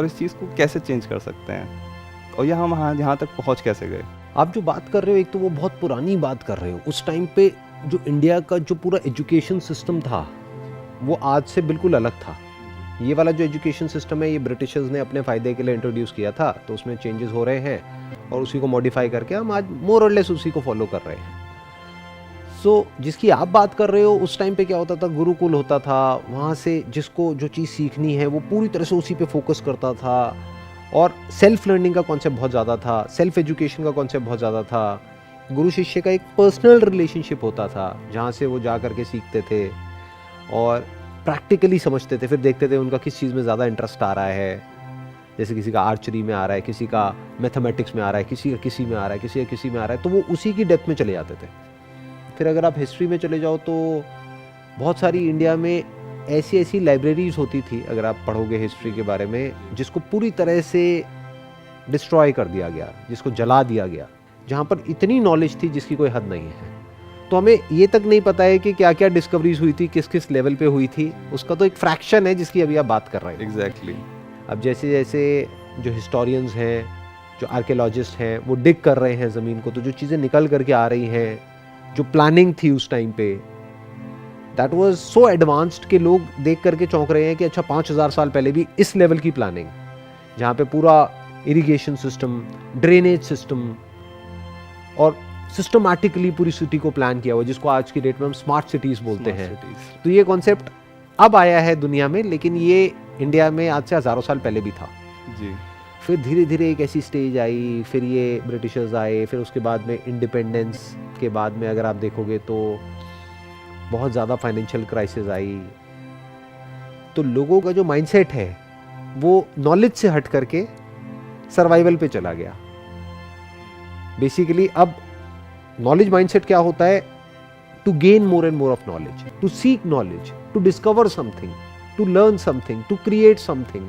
और इस चीज़ को कैसे चेंज कर सकते हैं, और यहाँ हम यहाँ तक पहुँच कैसे गए? आप जो बात कर रहे हो, एक तो वो बहुत पुरानी बात कर रहे हो। उस टाइम पे जो इंडिया का जो पूरा एजुकेशन सिस्टम था वो आज से बिल्कुल अलग था। ये वाला जो एजुकेशन सिस्टम है ये ब्रिटिशर्स ने अपने फ़ायदे के लिए इंट्रोड्यूस किया था, तो उसमें चेंजेस हो रहे हैं और उसी को मॉडिफाई करके हम आज मोर और लेस उसी को फॉलो कर रहे हैं। सो जिसकी आप बात कर रहे हो, उस टाइम पे क्या होता था, गुरुकुल होता था, वहाँ से जिसको जो चीज़ सीखनी है वो पूरी तरह से उसी पे फोकस करता था, और सेल्फ लर्निंग का कॉन्सेप्ट बहुत ज़्यादा था, सेल्फ एजुकेशन का कॉन्सेप्ट बहुत ज़्यादा था। गुरु शिष्य का एक पर्सनल रिलेशनशिप होता था जहाँ से वो जा करके सीखते थे और प्रैक्टिकली समझते थे, फिर देखते थे उनका किस चीज़ में ज़्यादा इंटरेस्ट आ रहा है। जैसे किसी का आर्चरी में आ रहा है, किसी का मैथमेटिक्स में आ रहा है, किसी का किसी में आ रहा है, किसी का किसी में आ रहा है, तो वो उसी की डेप्थ में चले जाते थे। फिर अगर आप हिस्ट्री में चले जाओ तो बहुत सारी इंडिया में ऐसी ऐसी लाइब्रेरीज होती थी, अगर आप पढ़ोगे हिस्ट्री के बारे में, जिसको पूरी तरह से डिस्ट्रॉय कर दिया गया, जिसको जला दिया गया, जहाँ पर इतनी नॉलेज थी जिसकी कोई हद नहीं है। तो हमें ये तक नहीं पता है कि क्या क्या डिस्कवरीज हुई थी, किस किस लेवल पे हुई थी, उसका तो एक फ्रैक्शन है जिसकी अभी आप बात कर रहे हैं। एग्जैक्टली। अब जैसे जैसे जो हिस्टोरियंस हैं, जो आर्कियोलॉजिस्ट हैं, वो डिग कर रहे हैं ज़मीन को, तो जो चीज़ें निकल करके आ रही हैं, जो प्लानिंग थी उस टाइम पे, दैट वाज सो एडवांस्ड कि लोग देख करके चौंक रहे हैं कि अच्छा 5000 साल पहले भी इस लेवल की प्लानिंग, जहाँ पे पूरा इरिगेशन सिस्टम, ड्रेनेज सिस्टम और सिस्टमैटिकली पूरी सिटी को प्लान किया हुआ, जिसको आज की डेट में हम स्मार्ट सिटीज़ बोलते हैं। तो ये कॉन्सेप्ट अब आया है दुनिया में, लेकिन ये इंडिया में आज से हज़ारों साल पहले भी था जी। फिर धीरे धीरे एक ऐसी स्टेज आई, फिर ये ब्रिटिशर्स आए, फिर उसके बाद में इंडिपेंडेंस के बाद में अगर आप देखोगे तो बहुत ज़्यादा फाइनेंशियल क्राइसिस आई। तो लोगों का जो माइंडसेट है वो नॉलेज से हट करके सर्वाइवल पे चला गया। बेसिकली अब नॉलेज माइंडसेट क्या होता है, to gain more and more of knowledge, to seek knowledge, to discover something, to learn something, to create something,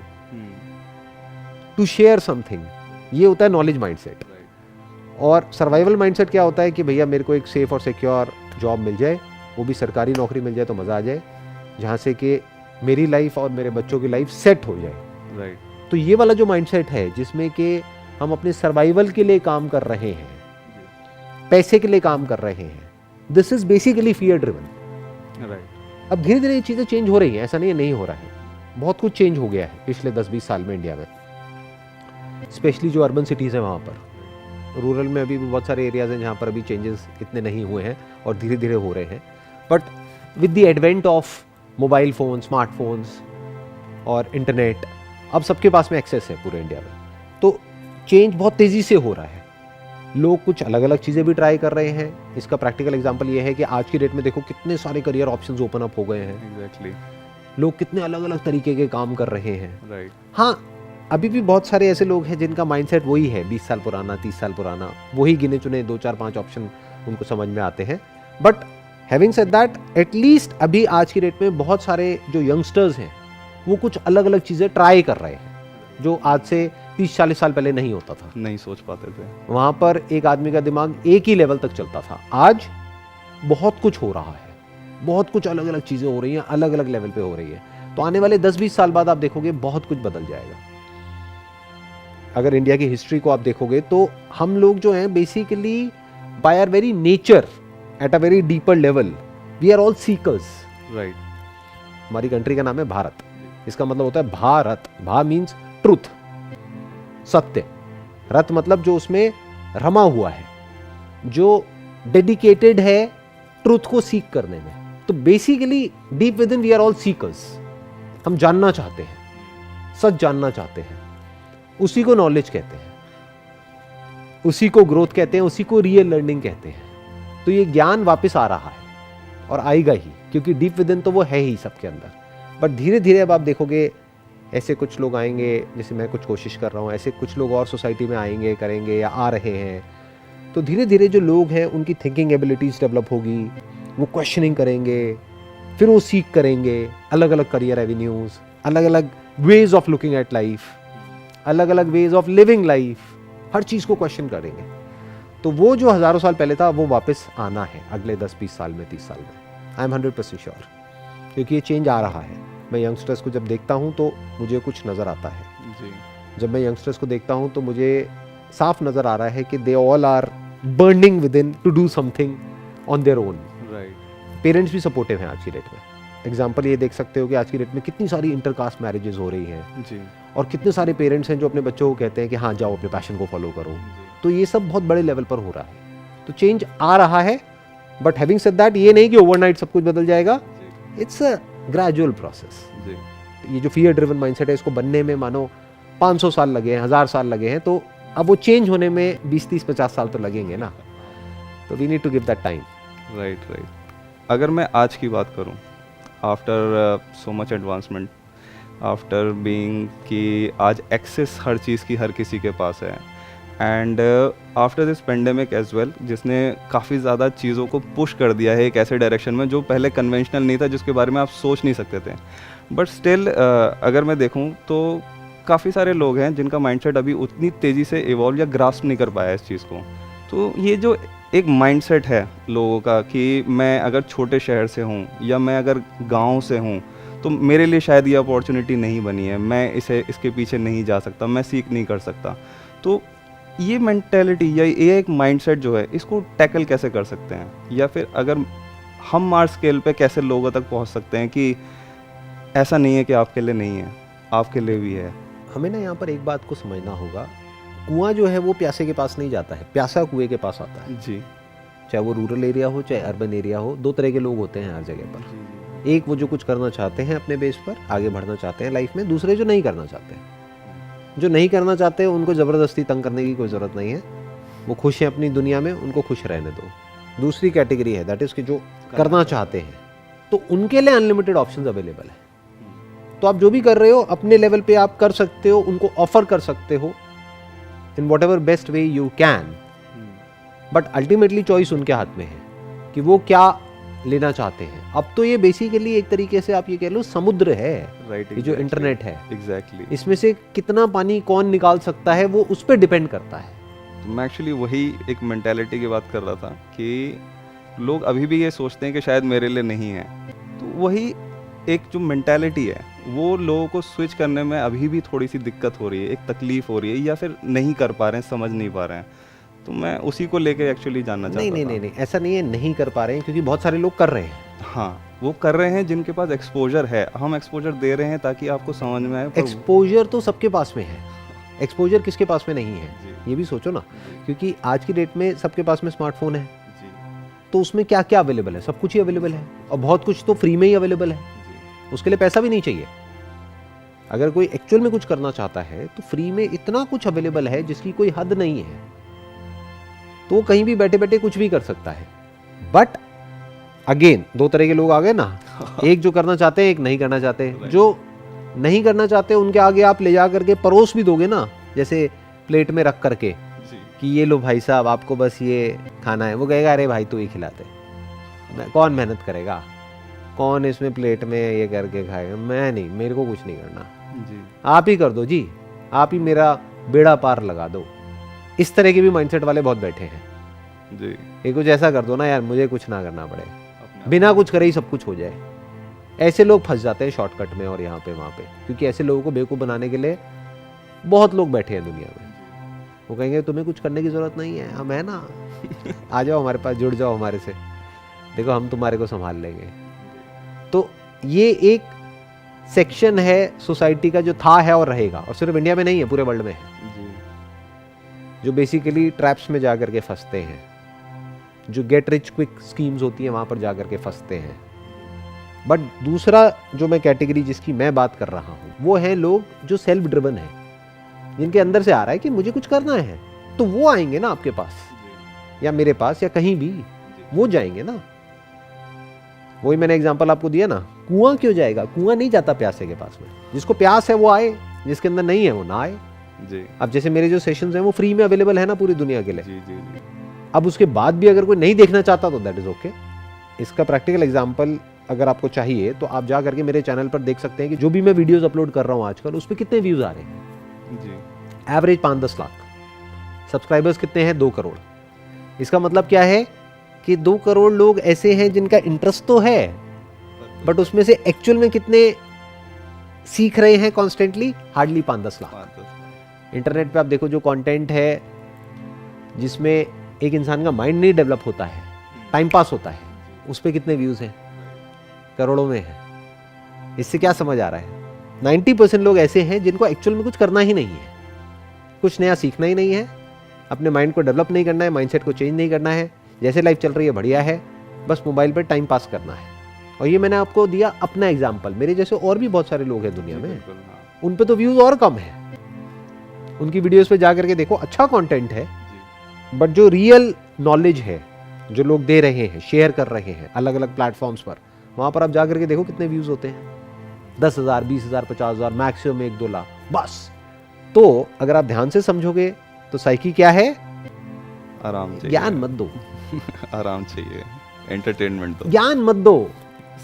to share something. ये होता है नॉलेज माइंडसेट। और सर्वाइवल माइंडसेट क्या होता है कि भैया मेरे को एक सेफ और सिक्योर जॉब मिल जाए, वो भी सरकारी नौकरी मिल जाए तो मज़ा आ जाए, जहाँ से कि मेरी लाइफ और मेरे बच्चों की लाइफ सेट हो जाए। राइट। तो ये वाला जो माइंडसेट है जिसमें कि हम अपने सर्वाइवल के लिए काम कर रहे हैं, पैसे के लिए काम कर रहे हैं, this is basically fear driven. Right. अब धीरे धीरे ये चीज़ें चेंज हो रही हैं, ऐसा नहीं हो रहा है, बहुत कुछ चेंज हो गया है पिछले 10-20 साल में इंडिया में, स्पेशली जो अर्बन सिटीज़ हैं वहाँ पर। रूरल में अभी भी बहुत सारे एरियाज़ हैं जहाँ पर अभी चेंजेस इतने नहीं हुए हैं और धीरे धीरे हो रहे हैं, but with the advent of mobile phone, smartphones और इंटरनेट, अब सबके पास में एक्सेस है पूरे इंडिया में, तो चेंज बहुत तेज़ी से हो रहा है। लोग कुछ अलग अलग चीज़ें भी ट्राई कर रहे हैं। इसका प्रैक्टिकल एग्जांपल ये है कि आज की डेट में देखो कितने सारे करियर ऑप्शंस ओपन अप हो गए हैं। एग्जैक्टली। लोग कितने अलग अलग तरीके के काम कर रहे हैं। राइट। हाँ, अभी भी बहुत सारे ऐसे लोग हैं जिनका माइंडसेट वही है, 20 साल पुराना, 30 साल पुराना, वही गिने चुने 2-4-5 ऑप्शन उनको समझ में आते हैं। But having said that, at least अभी आज की डेट में बहुत सारे जो यंगस्टर्स हैं वो कुछ अलग अलग चीज़ें ट्राई कर रहे हैं, जो आज से 30-40 साल पहले नहीं होता था। नहीं सोच पाते थे। वहाँ पर एक आदमी का दिमाग एक ही लेवल तक चलता था। आज बहुत कुछ हो रहा है, बहुत कुछ अलग अलग चीज़ें हो रही हैं, अलग अलग लेवल पे हो रही है। तो आने वाले 10-20 साल बाद आप देखोगे बहुत कुछ बदल जाएगा। अगर इंडिया की हिस्ट्री को आप देखोगे तो हम लोग जो हैं basically by our very nature, at a very deeper level, we are all seekers. Right. हमारी कंट्री का नाम है भारत। इसका मतलब होता है भारत। भा मीन्स ट्रूथ, सत्य। रत मतलब जो उसमें रमा हुआ है, जो डेडिकेटेड है ट्रूथ को सीक करने में। तो basically deep within we are all seekers. हम जानना चाहते हैं, सच जानना चाहते हैं, उसी को नॉलेज कहते हैं, उसी को ग्रोथ कहते हैं, उसी को रियल लर्निंग कहते हैं। तो ये ज्ञान वापस आ रहा है और आएगा ही, क्योंकि डीप विद इन तो वो है ही सबके अंदर। बट धीरे धीरे अब आप देखोगे ऐसे कुछ लोग आएंगे, जैसे मैं कुछ कोशिश कर रहा हूँ, ऐसे कुछ लोग और सोसाइटी में आएंगे, करेंगे या आ रहे हैं। तो धीरे धीरे जो लोग हैं उनकी थिंकिंग एबिलिटीज़ डेवलप होगी, वो क्वेश्चनिंग करेंगे, फिर वो सीख करेंगे अलग अलग करियर एवेन्यूज़, अलग अलग ways of looking at life, अलग अलग वेज ऑफ लिविंग लाइफ, हर चीज़ को क्वेश्चन करेंगे। तो वो जो हज़ारों साल पहले था वो वापस आना है अगले 10-20 साल में, 30 साल में। आई एम 100% श्योर, क्योंकि ये चेंज आ रहा है। मैं यंगस्टर्स को जब देखता हूँ तो मुझे कुछ नज़र आता है। जी जब मैं यंगस्टर्स को देखता हूँ तो मुझे साफ नज़र आ रहा है कि they all are burning within to do something on their own. Right parents भी सपोर्टिव हैं आज की डेट में। एग्जाम्पल ये देख सकते हो कि आज की डेट में कितनी सारी इंटरकास्ट मैरिजेस हो रही हैं जी और कितने सारे पेरेंट्स हैं जो अपने बच्चों को कहते हैं कि हाँ जाओ अपने पैशन को फॉलो करो। तो ये सब बहुत बड़े लेवल पर हो रहा है, तो चेंज आ रहा है। बट हैविंग सेड दैट, ये नहीं कि ओवरनाइट सब कुछ बदल जाएगा, इट्स अ ग्रेजुअल प्रोसेस। जी ये जो फियर ड्रिवन माइंडसेट है इसको बनने में मानो 500 साल लगे हैं, 1000 साल लगे हैं, तो अब वो चेंज होने में 20, 30, 50 साल तो लगेंगे ना। तो we need to give that time. Right. अगर मैं आज की बात करूं, after so much advancement, after being कि आज एक्सेस हर चीज़ की हर किसी के पास है, and after this pandemic as well, जिसने काफ़ी ज़्यादा चीज़ों को पुश कर दिया है एक ऐसे डायरेक्शन में जो पहले कन्वेंशनल नहीं था, जिसके बारे में आप सोच नहीं सकते थे। बट स्टिल अगर मैं देखूं तो काफ़ी सारे लोग हैं जिनका माइंडसेट अभी उतनी तेज़ी से इवॉल्व या ग्रास्प नहीं कर पाया इस चीज़ को। तो ये जो एक माइंडसेट है लोगों का कि मैं अगर छोटे शहर से हूँ या मैं अगर गांव से हूँ तो मेरे लिए शायद ये अपॉर्चुनिटी नहीं बनी है, मैं इसके पीछे नहीं जा सकता, मैं सीख नहीं कर सकता। तो ये मेंटेलिटी या ये एक माइंडसेट जो है, इसको टैकल कैसे कर सकते हैं, या फिर अगर हम मार स्केल पे कैसे लोगों तक पहुंच सकते हैं कि ऐसा नहीं है कि आपके लिए नहीं है, आपके लिए भी है। हमें ना यहाँ पर एक बात को समझना होगा, कुआं जो है वो प्यासे के पास नहीं जाता है, प्यासा कुएं के पास आता है। जी चाहे वो रूरल एरिया हो चाहे अर्बन एरिया हो, दो तरह के लोग होते हैं हर जगह पर। एक वो जो कुछ करना चाहते हैं अपने बेस पर, आगे बढ़ना चाहते हैं लाइफ में, दूसरे जो नहीं करना चाहते हैं। जो नहीं करना चाहते उनको ज़बरदस्ती तंग करने की कोई ज़रूरत नहीं है, वो खुश हैं अपनी दुनिया में, उनको खुश रहने दो। दूसरी कैटेगरी है दैट इज़ कि जो करना चाहते हैं, तो उनके लिए अनलिमिटेड ऑप्शंस अवेलेबल है। तो आप जो भी कर रहे हो अपने लेवल पे आप कर सकते हो, उनको ऑफर कर सकते हो in what ever best way you can. But ultimately choice उनके हाथ में है कि वो क्या लेना चाहते हैं। अब तो ये बेसिकली एक तरीके से आप ये कह लो समुद्र है, राइट। ये जो इंटरनेट है, एग्जैक्टली इसमें से कितना पानी कौन निकाल सकता है वो उस पर डिपेंड करता है। तो मैं एक्चुअली वही एक मेंटालिटी की बात कर रहा था कि लोग अभी भी ये सोचते हैं कि शायद मेरे लिए नहीं है। तो वही एक जो मेंटालिटी है वो लोगों को स्विच करने में अभी भी थोड़ी सी दिक्कत हो रही है, एक तकलीफ हो रही है, या फिर नहीं कर पा रहे हैं, समझ नहीं पा रहे हैं। तो मैं उसी को लेके एक्चुअली जानना चाहता था। नहीं, ऐसा नहीं है नहीं कर पा रहे हैं, क्योंकि बहुत सारे लोग कर रहे हैं। हाँ, वो कर रहे हैं जिनके पास एक्सपोजर है, हम एक्सपोजर दे रहे हैं ताकि आपको समझ में आए। एक्सपोजर तो सबके पास में है, एक्सपोजर किसके पास में नहीं है जी। ये भी सोचो ना, क्योंकि आज की डेट में सबके पास में स्मार्टफोन है, जी तो उसमें क्या क्या अवेलेबल है, सब कुछ ही अवेलेबल है, और बहुत कुछ तो फ्री में ही अवेलेबल है, जी उसके लिए पैसा भी नहीं चाहिए। अगर कोई एक्चुअल में कुछ करना चाहता है तो फ्री में इतना कुछ अवेलेबल है जिसकी कोई हद नहीं है, तो वो कहीं भी बैठे बैठे कुछ भी कर सकता है। बट अगेन दो तरह के लोग आ गए ना, एक जो करना चाहते हैं, एक नहीं करना चाहते। जो नहीं करना चाहते उनके आगे आप ले जा करके परोस भी दोगे ना, जैसे प्लेट में रख करके जी कि ये लो भाई साहब आपको बस ये खाना है, वो कहेगा अरे भाई तू ही खिलाते, कौन मेहनत करेगा, कौन इसमें प्लेट में ये करके खाएगा, मैं नहीं, मेरे को कुछ नहीं करना, जी आप ही कर दो जी, आप ही मेरा बेड़ा पार लगा दो। इस तरह के भी माइंडसेट वाले बहुत बैठे हैं। जी ये कुछ ऐसा कर दो ना यार, मुझे कुछ ना करना पड़े, अपने बिना कुछ करे ही सब कुछ हो जाए। ऐसे लोग फंस जाते हैं शॉर्टकट में और यहाँ पे वहाँ पे, क्योंकि ऐसे लोगों को बेवकूफ़ बनाने के लिए बहुत लोग बैठे हैं दुनिया में। वो कहेंगे तुम्हें कुछ करने की ज़रूरत नहीं है, हम है ना, आ जाओ हमारे पास, जुड़ जाओ हमारे से, देखो हम तुम्हारे को संभाल लेंगे। तो ये एक सेक्शन है सोसाइटी का जो था है और रहेगा, और सिर्फ इंडिया में नहीं है, पूरे वर्ल्ड में है, जी जो बेसिकली ट्रैप्स में जा करके फंसते हैं, जो गेट रिच क्विक स्कीम्स होती हैं वहाँ पर जा करके फंसते हैं। बट दूसरा जो मैं कैटेगरी जिसकी मैं बात कर रहा हूँ वो है लोग जो सेल्फ ड्रिवन है, जिनके अंदर से आ रहा है कि मुझे कुछ करना है, तो वो आएंगे ना आपके पास या मेरे पास या कहीं भी, वो जाएंगे ना। वही मैंने एग्जांपल आपको दिया ना, कुआं क्यों जाएगा, कुआं नहीं जाता प्यासे के पास में, जिसको प्यास है वो आए, जिसके अंदर नहीं है वो ना आए। जी अब जैसे मेरे जो सेशंस हैं वो फ्री में अवेलेबल है ना पूरी दुनिया के लिए, जी जी जी अब उसके बाद भी अगर कोई नहीं देखना चाहता तो दैट इज ओके। इसका प्रैक्टिकल एग्जांपल अगर आपको चाहिए तो आप जा करके मेरे चैनल पर देख सकते हैं कि जो भी मैं वीडियोस अपलोड कर रहा हूँ आजकल उस पर कितने व्यूज आ रहे हैं। जी एवरेज 5-10 लाख, सब्सक्राइबर्स कितने हैं, 2 करोड़। इसका मतलब क्या है कि 2 करोड़ लोग ऐसे हैं जिनका इंटरेस्ट तो है, बट उसमें से एक्चुअल में कितने सीख रहे हैं कॉन्स्टेंटली हार्डली 5-10 लाख। हाँ, तो इंटरनेट पे आप देखो जो कंटेंट है जिसमें एक इंसान का माइंड नहीं डेवलप होता है, टाइम पास होता है, उस पर कितने व्यूज़ हैं? करोड़ों में है। इससे क्या समझ आ रहा है? 90% लोग ऐसे हैं जिनको एक्चुअल में कुछ करना ही नहीं है, कुछ नया सीखना ही नहीं है, अपने माइंड को डेवलप नहीं करना है, माइंडसेट को चेंज नहीं करना है, जैसे लाइफ चल रही है बढ़िया है, बस मोबाइल पर टाइम पास करना है। और ये मैंने आपको दिया अपना एग्जाम्पल, मेरे जैसे और भी बहुत सारे लोग हैं दुनिया में, बिल्कुल, हाँ, उन पे तो व्यूज़ और कम है। उनकी वीडियोस पे जा करके देखो, अच्छा कंटेंट है, जी, बट जो रियल नॉलेज है जो लोग दे रहे हैं, शेयर कर रहे हैं अलग अलग प्लेटफॉर्म्स पर, वहाँ पर आप जा करके देखो कितने व्यूज़ होते हैं, 10,000, 20,000, 50,000, मैक्सिमम 1-2 लाख बस। तो अगर आप ध्यान से समझोगे तो साइकी क्या है? आराम चाहिए, ज्ञान मत दो, आराम चाहिए, एंटरटेनमेंट दो। ज्ञान मत दो,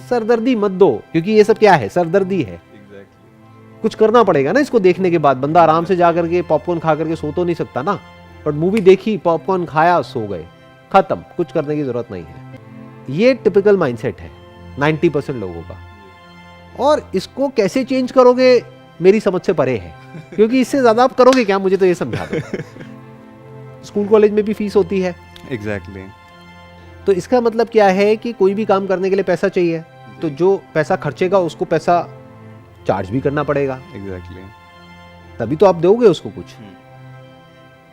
सरदर्दी मत दो, क्योंकि ये सब क्या है? सरदर्दी है। एग्जैक्टली, कुछ करना पड़ेगा ना इसको देखने के बाद। बंदा आराम से जा करके पॉपकॉर्न खा करके सो तो नहीं सकता ना, बट मूवी देखी, पॉपकॉर्न खाया, सो गए, खत्म, कुछ करने की जरूरत नहीं है। ये टिपिकल माइंडसेट है 90% लोगों का। और इसको कैसे चेंज करोगे मेरी समझ से परे है, क्योंकि इससे ज्यादा आप करोगे क्या, मुझे तो ये समझा दो। स्कूल कॉलेज में भी फीस होती है, एग्जैक्टली, तो इसका मतलब क्या है कि कोई भी काम करने के लिए पैसा चाहिए, तो जो पैसा खर्चेगा उसको पैसा चार्ज भी करना पड़ेगा, एग्जैक्टली, तभी तो आप दोगे उसको कुछ।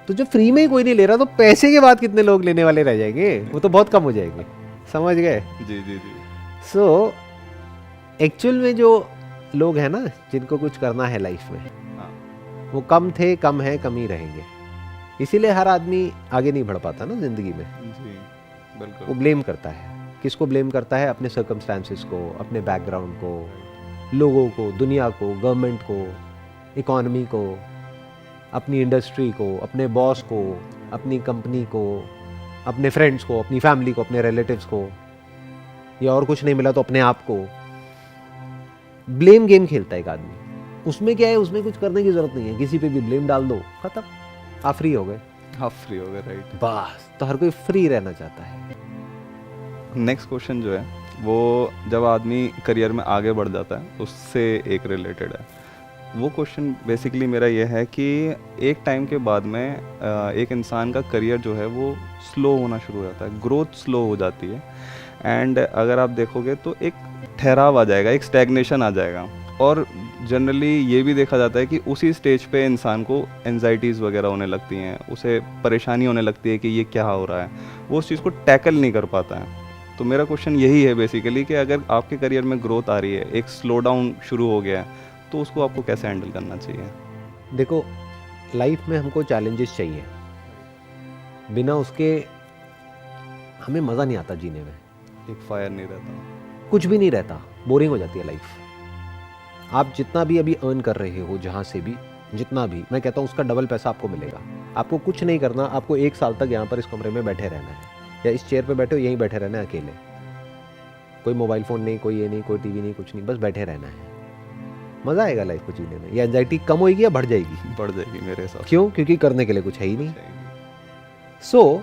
तो जब फ्री में ही कोई नहीं ले रहा तो पैसे के बाद कितने लोग लेने वाले रह जाएंगे? वो तो बहुत कम हो जाएंगे, समझ गए? जी जी जी, सो एक्चुअल में जो लोग हैं ना जिनको कुछ करना है लाइफ में, हाँ, वो कम थे, कम है, कम ही रहेंगे। इसीलिए हर आदमी आगे नहीं बढ़ पाता ना जिंदगी में। जी, वो बिल्कुल, ब्लेम करता है, किसको ब्लेम करता है? अपने सर्कमस्टांसिस को, अपने बैकग्राउंड को, लोगों को, दुनिया को, गवर्नमेंट को, इकोनॉमी को, अपनी इंडस्ट्री को, अपने बॉस को, अपनी कंपनी को, अपने फ्रेंड्स को, अपनी फैमिली को, अपने रिलेटिव्स को, या और कुछ नहीं मिला तो अपने आप को। ब्लेम गेम खेलता है एक आदमी। उसमें क्या है? उसमें कुछ करने की जरूरत नहीं है, किसी पे भी ब्लेम डाल दो, खत्म, आप फ्री हो गए। आप फ्री हो गए, राइट। बस, तो हर कोई फ्री रहना चाहता है। नेक्स्ट क्वेश्चन जो है वो जब आदमी करियर में आगे बढ़ जाता है उससे एक रिलेटेड है। वो क्वेश्चन बेसिकली मेरा ये है कि एक टाइम के बाद में एक इंसान का करियर जो है वो स्लो होना शुरू हो जाता है, ग्रोथ स्लो हो जाती है, एंड अगर आप देखोगे तो एक ठहराव आ जाएगा, एक स्टैग्नेशन आ जाएगा। और जनरली ये भी देखा जाता है कि उसी स्टेज पे इंसान को एंजाइटीज़ वगैरह होने लगती हैं, उसे परेशानी होने लगती है कि ये क्या हो रहा है, वो उस चीज़ को टैकल नहीं कर पाता है। तो मेरा क्वेश्चन यही है बेसिकली कि अगर आपके करियर में ग्रोथ आ रही है, एक स्लो डाउन शुरू हो गया है, तो उसको आपको कैसे हैंडल करना चाहिए? देखो, लाइफ में हमको चैलेंजेस चाहिए, बिना उसके हमें मज़ा नहीं आता जीने में, एक फायर नहीं रहता। कुछ भी नहीं रहता, बोरिंग हो जाती है लाइफ। आप जितना भी अभी अर्न कर रहे हो, जहाँ से भी जितना भी, मैं कहता हूँ उसका डबल पैसा आपको मिलेगा। आपको कुछ नहीं करना, आपको 1 साल तक यहाँ पर इस कमरे में बैठे रहना है, या इस चेयर पे बैठे हो यहीं बैठे रहना है अकेले, कोई मोबाइल फ़ोन नहीं, कोई ये नहीं, कोई टीवी नहीं, कुछ नहीं, बस बैठे रहना है। मज़ा आएगा लाइफ को जीने में। या एंजाइटी कम होएगी या बढ़ जाएगी? बढ़ जाएगी मेरे हिसाब से। क्यों? क्योंकि करने के लिए कुछ है ही नहीं। जाएगी। सो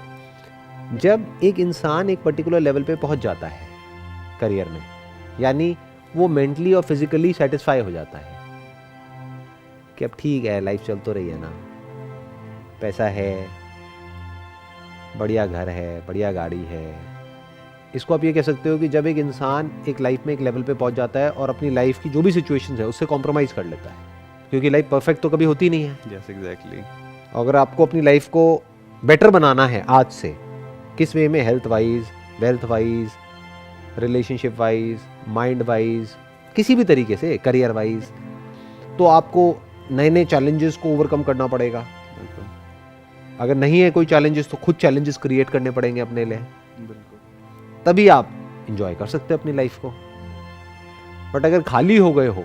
जब एक इंसान एक पर्टिकुलर लेवल पे पहुंच जाता है करियर में, यानी वो मेंटली और फिजिकली सेटिस्फाई हो जाता है कि अब ठीक है, लाइफ चल तो रही है ना, पैसा है, बढ़िया घर है, बढ़िया गाड़ी है। इसको आप ये कह सकते हो कि जब एक इंसान एक लाइफ में एक लेवल पे पहुंच जाता है और अपनी लाइफ की जो भी सिचुएशंस है उससे कॉम्प्रोमाइज़ कर लेता है, क्योंकि लाइफ परफेक्ट तो कभी होती नहीं है। Yes, exactly. अगर आपको अपनी लाइफ को बेटर बनाना है आज से, किस वे में? Health wise, wealth wise, relationship wise, mind wise, किसी भी तरीके से, करियर वाइज, तो आपको नए नए चैलेंजेस को ओवरकम करना पड़ेगा। बिल्कुल, अगर नहीं है कोई चैलेंजेस तो खुद चैलेंजेस क्रिएट करने पड़ेंगे अपने लिए, बिल्कुल, तभी आप इंजॉय कर सकते हो अपनी लाइफ को। बट अगर खाली हो गए हो,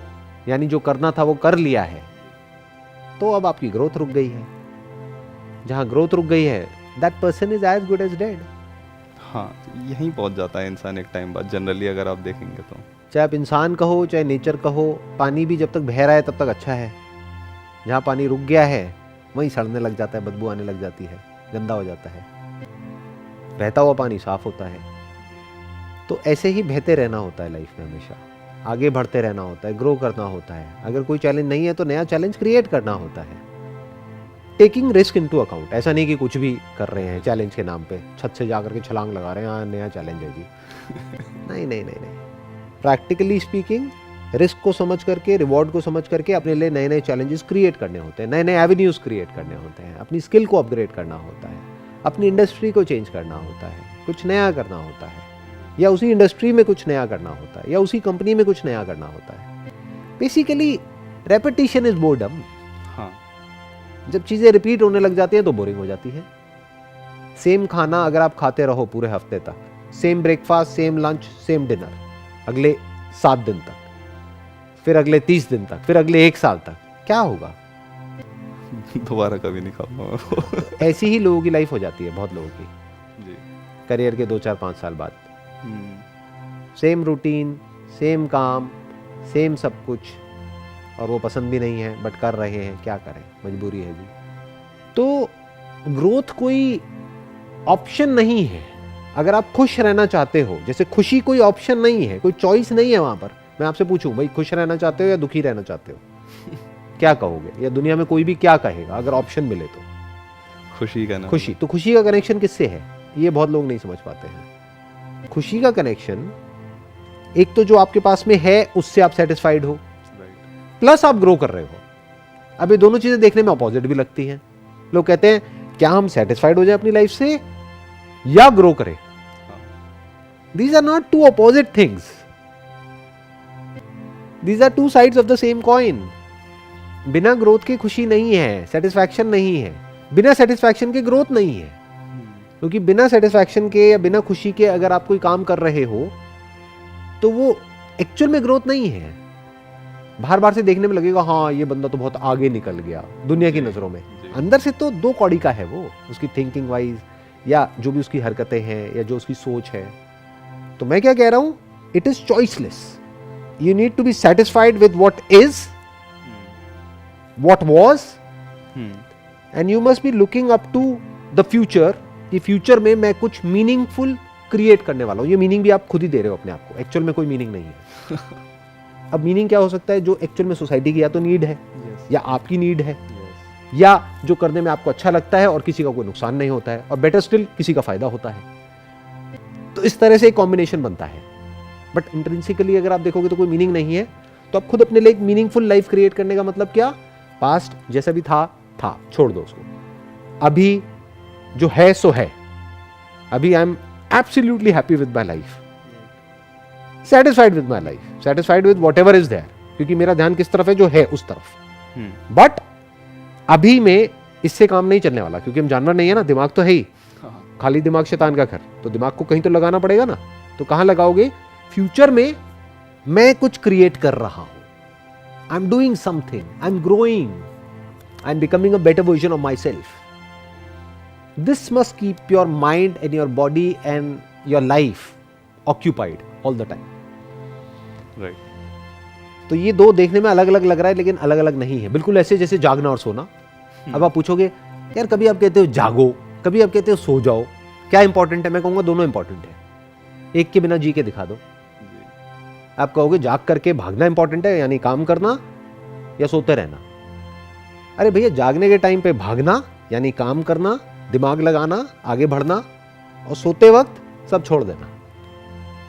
यानी जो करना था वो कर लिया है, तो अब आपकी ग्रोथ रुक गई है। जहां ग्रोथ रुक गई है, that person is as good as dead. हाँ, यहीं पहुंच जाता है इंसान एक टाइम बाद, जनरली अगर आप देखेंगे तो। चाहे आप इंसान कहो, चाहे नेचर कहो, पानी भी जब तक बह रहा है तब तक अच्छा है। जहाँ पानी रुक गया है वहीं सड़ने लग जाता है, बदबू आने लग जाती है, गंदा हो जाता है। बहता हुआ पानी साफ होता है। तो ऐसे ही बहते रहना होता है लाइफ में हमेशा। आगे बढ़ते रहना होता है, ग्रो करना होता है। अगर कोई चैलेंज नहीं है तो नया चैलेंज क्रिएट करना होता है, टेकिंग रिस्क इनटू अकाउंट। ऐसा नहीं कि कुछ भी कर रहे हैं चैलेंज के नाम पे, छत से जाकर के छलांग लगा रहे हैं, हाँ नया चैलेंज है जी। नहीं नहीं नहीं नहीं, प्रैक्टिकली स्पीकिंग रिस्क को समझ करके, रिवॉर्ड को समझ करके अपने लिए नए नए चैलेंजेस क्रिएट करने होते हैं, नए नए एवेन्यूज क्रिएट करने होते हैं, अपनी स्किल को अपग्रेड करना होता है, अपनी इंडस्ट्री को चेंज करना होता है, कुछ नया करना होता है, या उसी इंडस्ट्री में कुछ नया करना होता है, या उसी कंपनी में कुछ नया करना होता है। Basically repetition is boredom. हाँ, जब चीज़ें रिपीट होने लग जाती हैं तो बोरिंग हो जाती है। सेम खाना अगर आप खाते रहो पूरे हफ्ते तक, same breakfast, same lunch, same dinner, अगले 7 दिन तक, फिर अगले 30 दिन तक, फिर अगले 1 साल तक, क्या होगा? दोबारा कभी नहीं खाऊंगा। ऐसी ही लोगों की लाइफ हो जाती है, बहुत लोगों की, जी। करियर के 2 4 5 साल बाद। हम्म, सेम रूटीन, सेम काम, सेम सब कुछ, और वो पसंद भी नहीं है बट कर रहे हैं, क्या करें, मजबूरी है जी। तो ग्रोथ कोई ऑप्शन नहीं है। अगर आप खुश रहना चाहते हो, जैसे खुशी कोई ऑप्शन नहीं है, कोई चॉइस नहीं है वहां पर। मैं आपसे पूछूं भाई, खुश रहना चाहते हो या दुखी रहना चाहते हो? क्या कहोगे? या दुनिया में कोई भी क्या कहेगा अगर ऑप्शन मिले तो? खुशी का ना। खुशी। तो खुशी का कनेक्शन किससे है, ये बहुत लोग नहीं समझ पाते हैं। खुशी का कनेक्शन एक तो जो आपके पास में है उससे आप सेटिस्फाइड हो, प्लस आप ग्रो कर रहे हो। अब ये दोनों चीजें देखने में अपोजिट भी लगती हैं। लोग कहते हैं क्या हम सेटिस्फाइड हो जाए अपनी लाइफ से या ग्रो करें? These are not two opposite things, these are two sides of the same coin. बिना ग्रोथ के खुशी नहीं है, सेटिस्फैक्शन नहीं है। बिना सेटिस्फैक्शन के ग्रोथ नहीं है, क्योंकि बिना सेटिस्फैक्शन के या बिना खुशी के अगर आप कोई काम कर रहे हो तो वो एक्चुअल में ग्रोथ नहीं है। बाहर बाहर से देखने में लगेगा हाँ ये बंदा तो बहुत आगे निकल गया दुनिया की नजरों में, अंदर से तो 2 कौड़ी का है वो, उसकी थिंकिंग वाइज या जो भी उसकी हरकतें हैं या जो उसकी सोच है। तो मैं क्या कह रहा हूं, it is choiceless. You need to be satisfied with what is, what was, and you must be looking up to the future, कि फ्यूचर में मैं कुछ मीनिंगफुल क्रिएट करने वाला हूं। ये मीनिंग भी आप खुद ही दे रहे हो अपने आप को, एक्चुअल में कोई मीनिंग नहीं है। अब मीनिंग क्या हो सकता है? जो एक्चुअल में सोसाइटी की या तो नीड है, या आपकी नीड है, या जो करने में आपको अच्छा लगता है और किसी का कोई नुकसान नहीं होता है, और बेटर स्टिल किसी का फायदा होता है। तो इस तरह से एक कॉम्बिनेशन बनता है। बट इंट्रिंसिकली अगर आप देखोगे तो कोई मीनिंग नहीं है। तो आप खुद अपने लिए एक मीनिंगफुल लाइफ क्रिएट करने का मतलब क्या? पास्ट जैसा भी था छोड़ दो उसको। अभी जो है सो है। अभी I am absolutely happy with my life, satisfied with my life, satisfied with whatever is there, क्योंकि मेरा ध्यान किस तरफ है? जो है उस तरफ। बट अभी में इससे काम नहीं चलने वाला, क्योंकि हम जानवर नहीं है ना, दिमाग तो है ही। खाली दिमाग शैतान का घर, तो दिमाग को कहीं तो लगाना पड़ेगा ना। तो कहां लगाओगे? फ्यूचर में मैं कुछ क्रिएट कर रहा हूं, I am doing something, I am growing, I am becoming a better version of my self. This must keep your mind and your body and your life occupied all the time. Right. तो ये 2 देखने में अलग अलग लग रहा है, लेकिन अलग अलग नहीं है। बिल्कुल ऐसे जैसे जागना और सोना। अब आप पूछोगे यार, कभी आप कहते हो जागो, कभी आप कहते हो सो जाओ, क्या इंपॉर्टेंट है? मैं कहूंगा दोनों इंपॉर्टेंट है। एक के बिना जी के दिखा दो। आप कहोगे जाग करके भागना इंपॉर्टेंट है, यानी काम करना, या सोते रहना? अरे भैया, जागने के टाइम पे भागना यानी काम करना, दिमाग लगाना, आगे बढ़ना, और सोते वक्त सब छोड़ देना।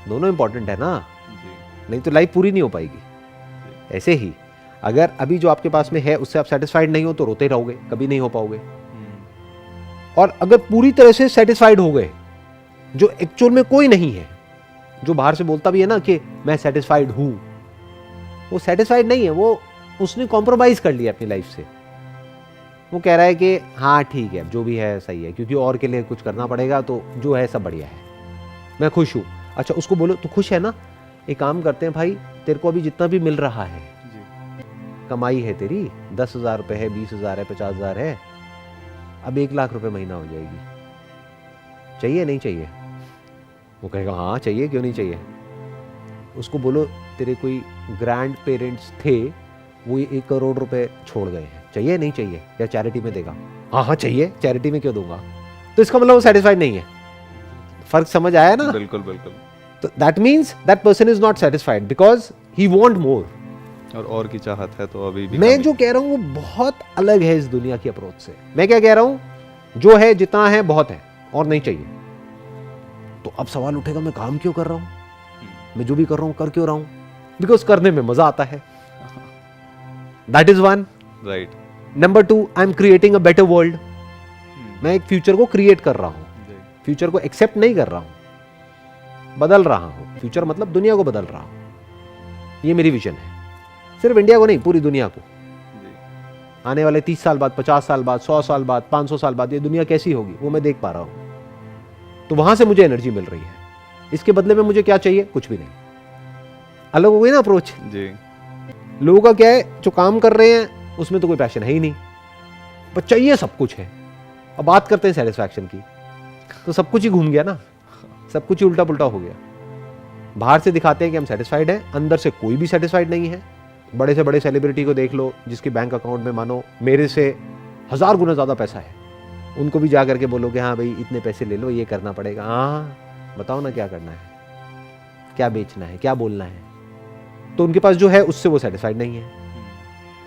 दोनों इंपॉर्टेंट है ना, नहीं तो लाइफ पूरी नहीं हो पाएगी। ऐसे ही अगर अभी जो आपके पास में है उससे आप सेटिस्फाइड नहीं हो तो रोते रहोगे, कभी नहीं हो पाओगे। और अगर पूरी तरह से सेटिस्फाइड हो गए, जो एक्चुअल में कोई नहीं है, जो बाहर से बोलता भी है ना कि मैं सेटिस्फाइड हूं, वो सेटिस्फाइड नहीं है, वो उसने कॉम्प्रोमाइज कर लिया अपनी लाइफ से। वो कह रहा है कि हाँ ठीक है, जो भी है सही है, क्योंकि और के लिए कुछ करना पड़ेगा, तो जो है सब बढ़िया है, मैं खुश हूं। अच्छा, उसको बोलो तू खुश है ना? एक काम करते हैं भाई, तेरे को अभी जितना भी मिल रहा है, कमाई है तेरी, 10,000 रुपये है, 20,000 है, 50,000 है, अब 1,00,000 रुपये महीना हो जाएगी, चाहिए नहीं चाहिए? वो कहेगा हाँ चाहिए, क्यों नहीं चाहिए। उसको बोलो तेरे कोई ग्रैंड पेरेंट्स थे, वो 1 करोड़ रुपए छोड़ गए हैं, चाहिए नहीं चाहिए? या चैरिटी में देगा? हाँ हाँ चाहिए, चैरिटी में क्यों दूंगा? तो इसका मतलब वो सेटिस्फाइड नहीं है। फर्क समझ आया ना? बिल्कुल बिल्कुल। तो that means that person is not satisfied because he want more. और की चाहत है तो अभी भी मैं जो कह रहा हूं वो बहुत अलग है इस दुनिया की अप्रोच से। मैं क्या कह रहा हूं, जो है जितना है बहुत है और नहीं चाहिए। तो अब सवाल उठेगा मैं काम क्यों कर रहा हूं, मैं जो भी कर रहा हूं कर क्यों रहा हूं? बिकॉज करने में मजा आता है। That is one. Right. Number two, I am creating a better world. मैं एक फ्यूचर को क्रिएट कर रहा हूं, फ्यूचर को एक्सेप्ट नहीं कर रहा हूं, बदल रहा हूं। फ्यूचर मतलब दुनिया को बदल रहा हूं। ये मेरी विजन है, सिर्फ इंडिया को नहीं, पूरी दुनिया को। आने वाले 30 साल बाद, 50 साल बाद, 100 साल बाद, 500 साल बाद ये दुनिया कैसी होगी वो मैं देख पा रहा हूं। तो वहां से मुझे एनर्जी मिल रही है। इसके बदले में मुझे क्या चाहिए? कुछ भी नहीं। अलग हो गई ना अप्रोच जी। लोगों का। क्या है, जो काम कर रहे हैं उसमें तो कोई पैशन है ही नहीं, पर चाहिए सब कुछ है। अब बात करते हैं सेटिस्फैक्शन की, तो सब कुछ ही घूम गया ना, सब कुछ ही उल्टा पुल्टा हो गया। बाहर से दिखाते हैं कि हम सेटिस्फाइड हैं, अंदर से कोई भी सेटिस्फाइड नहीं है। बड़े से बड़े सेलिब्रिटी को देख लो जिसके बैंक अकाउंट में मानो मेरे से 1000 गुना ज़्यादा पैसा है, उनको भी जा करके बोलो कि हाँ भाई इतने पैसे ले लो, ये करना पड़ेगा। हाँ बताओ ना क्या करना है, क्या बेचना है, क्या बोलना है। तो उनके पास जो है उससे वो सेटिस्फाइड नहीं है,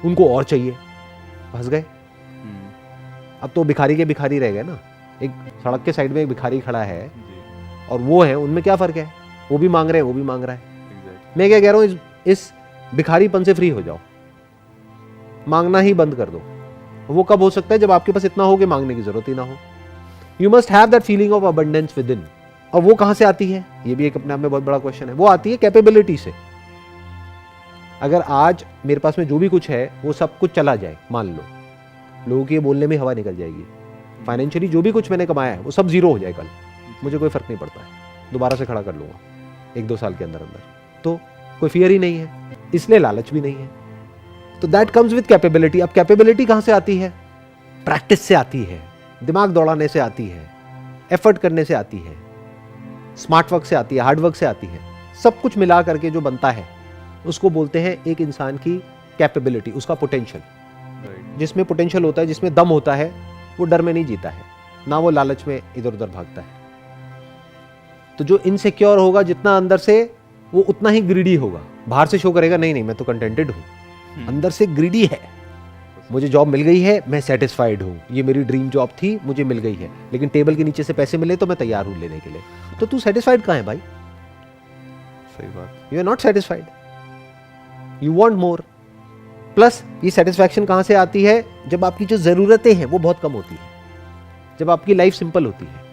उनको और चाहिए। फंस गए। अब तो भिखारी के भिखारी रह गए ना। एक सड़क के साइड में एक भिखारी खड़ा है और वो है, उनमें क्या फ़र्क है? वो भी मांग रहे हैं, वो भी मांग रहा है। मैं क्या कह रहा हूँ, इस भिखारीपन से फ्री हो जाओ, मांगना ही बंद कर दो। वो कब हो सकता है? जब आपके पास इतना हो कि मांगने की जरूरत ही ना हो। You must have that feeling of abundance with in. और वो कहां से आती है? ये भी एक अपने आप में बहुत बड़ा क्वेश्चन है। वो आती है कैपेबिलिटी से। अगर आज मेरे पास में जो भी कुछ है वो सब कुछ चला जाए, मान लो, लोगों के बोलने में हवा निकल जाएगी, फाइनेंशियली जो भी कुछ मैंने कमाया है वो सब जीरो हो जाए कल, मुझे कोई फर्क नहीं पड़ता है, दोबारा से खड़ा कर लूंगा 1-2 साल के अंदर अंदर। तो कोई फियर ही नहीं है, इसलिए लालच भी नहीं है। तो दैट कम्स विद कैपेबिलिटी। अब कैपेबिलिटी कहां से आती है? प्रैक्टिस से आती है, दिमाग दौड़ाने से आती है, एफर्ट करने से आती है, स्मार्ट वर्क से आती है, हार्ड वर्क से आती है। सब कुछ मिला करके जो बनता है उसको बोलते हैं एक इंसान की कैपेबिलिटी, उसका पोटेंशियल। जिसमें पोटेंशियल होता है, जिसमें दम होता है, वो डर में नहीं जीता है, ना वो लालच में इधर उधर भागता है। तो जो इनसिक्योर होगा जितना अंदर से, वो उतना ही ग्रीडी होगा। बाहर से शो करेगा नहीं मैं तो कंटेंटेड हूं, अंदर से ग्रीडी है। मुझे जॉब मिल गई है, मैं सेटिस्फाइड हूं, ये मेरी ड्रीम जॉब थी, मुझे मिल गई है, लेकिन टेबल के नीचे से पैसे मिले तो मैं तैयार हूं लेने के लिए। तो तू सेटिस्फाइड कहां है भाई? सही बात। You are not satisfied, you want more. Plus ये सेटिस्फैक्शन कहां से आती है? जब आपकी जो जरूरतें हैं वो बहुत कम होती है, जब आपकी लाइफ सिंपल होती है,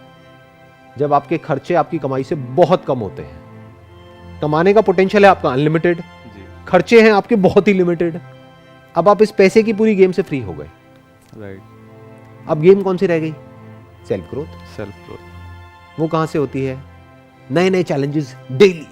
जब आपके खर्चे आपकी कमाई से बहुत कम होते हैं। कमाने का पोटेंशियल है आपका अनलिमिटेड, खर्चे हैं आपके बहुत ही लिमिटेड। अब आप इस पैसे की पूरी गेम से फ्री हो गए। राइट। अब गेम कौन सी रह गई? Self growth. Self growth. वो कहां से होती है? नए नए चैलेंजेस डेली।